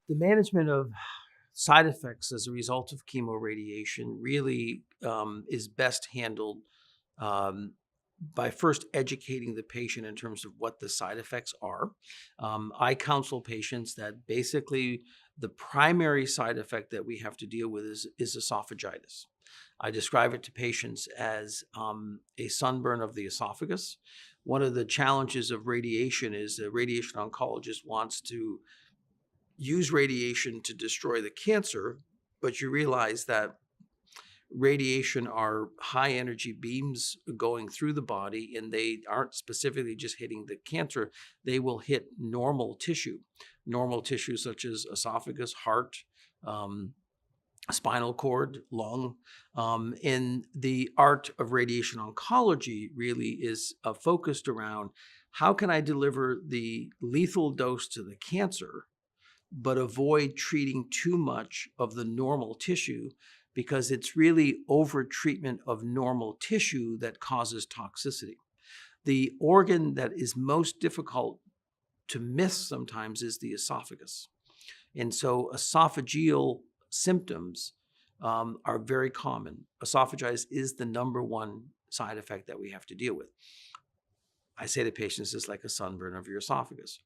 The management of side effects as a result of chemoradiation really is best handled um, by first educating the patient in terms of what the side effects are. I counsel patients that basically the primary side effect that we have to deal with is esophagitis. I describe it to patients as a sunburn of the esophagus. One of the challenges of radiation is the radiation oncologist wants to use radiation to destroy the cancer, but you realize that radiation are high energy beams going through the body, and they aren't specifically just hitting the cancer. They will hit normal tissue such as esophagus, heart, spinal cord, lung. And the art of radiation oncology really is focused around how can I deliver the lethal dose to the cancer but avoid treating too much of the normal tissue, because it's really over treatment of normal tissue that causes toxicity. The organ that is most difficult to miss sometimes is the esophagus. And so esophageal symptoms are very common. Esophagitis is the number one side effect that we have to deal with. I say to patients, it's like a sunburn of your esophagus.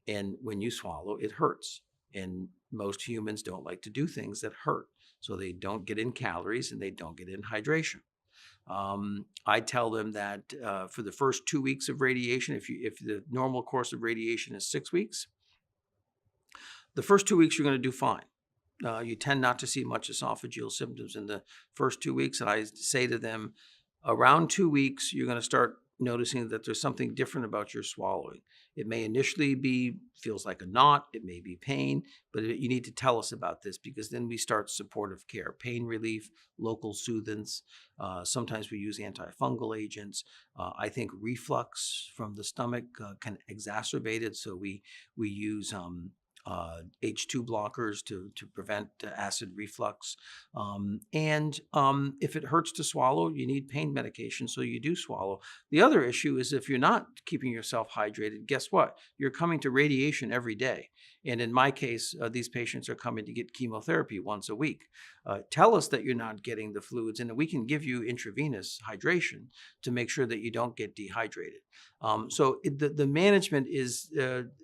And when you swallow, it hurts. And most humans don't like to do things that hurt. So they don't get in calories and they don't get in hydration. I tell them that for the first 2 weeks of radiation, if the normal course of radiation is 6 weeks, the first 2 weeks you're going to do fine. You tend not to see much esophageal symptoms in the first 2 weeks. And I say to them, around 2 weeks, you're going to start noticing that there's something different about your swallowing. It may initially feels like a knot, it may be pain, but you need to tell us about this, because then we start supportive care, pain relief, local soothants. Sometimes we use antifungal agents. I think reflux from the stomach can exacerbate it, so we use H2 blockers to prevent acid reflux. And if it hurts to swallow, you need pain medication, so you do swallow. The other issue is if you're not keeping yourself hydrated, guess what? You're coming to radiation every day. And in my case, these patients are coming to get chemotherapy once a week. Tell us that you're not getting the fluids, and we can give you intravenous hydration to make sure that you don't get dehydrated. The management is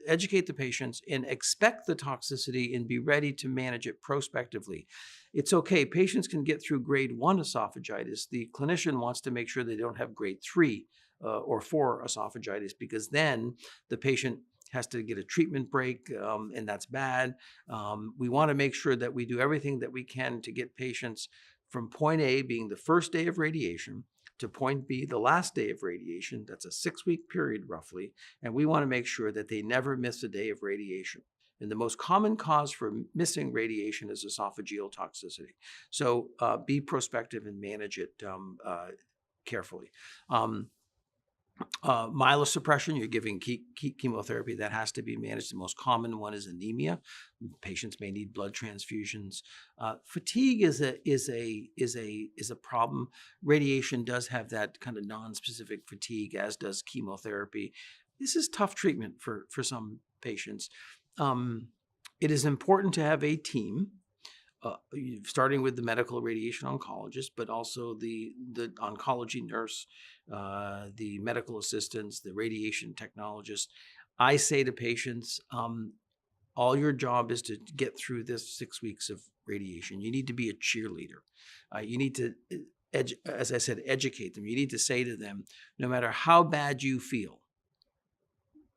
educate the patients and expect the toxicity and be ready to manage it prospectively. It's okay. Patients can get through grade 1 esophagitis. The clinician wants to make sure they don't have grade 3 or 4 esophagitis, because then the patient has to get a treatment break, and that's bad. We want to make sure that we do everything that we can to get patients from point A, being the first day of radiation, to point B, the last day of radiation. That's a 6-week period roughly. And we want to make sure that they never miss a day of radiation. And the most common cause for missing radiation is esophageal toxicity. So be prospective and manage it carefully. Myelosuppression, you're giving chemotherapy, that has to be managed. The most common one is anemia. Patients may need blood transfusions. Fatigue is a problem. Radiation does have that kind of non-specific fatigue, as does chemotherapy. This is tough treatment for some patients. It is important to have a team. Starting with the medical radiation oncologist, but also the oncology nurse, the medical assistants, the radiation technologist. I say to patients, all your job is to get through this 6 weeks of radiation. You need to be a cheerleader. You need to, as I said, educate them. You need to say to them, no matter how bad you feel,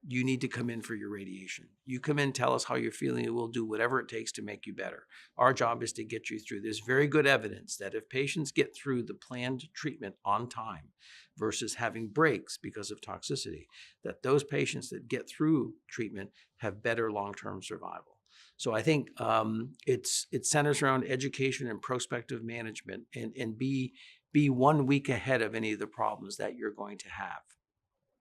you need to come in for your radiation. You come in, tell us how you're feeling, and we'll do whatever it takes to make you better. Our job is to get you through. There's very good evidence that if patients get through the planned treatment on time versus having breaks because of toxicity, that those patients that get through treatment have better long-term survival. So I think it centers around education and prospective management, and be 1 week ahead of any of the problems that you're going to have.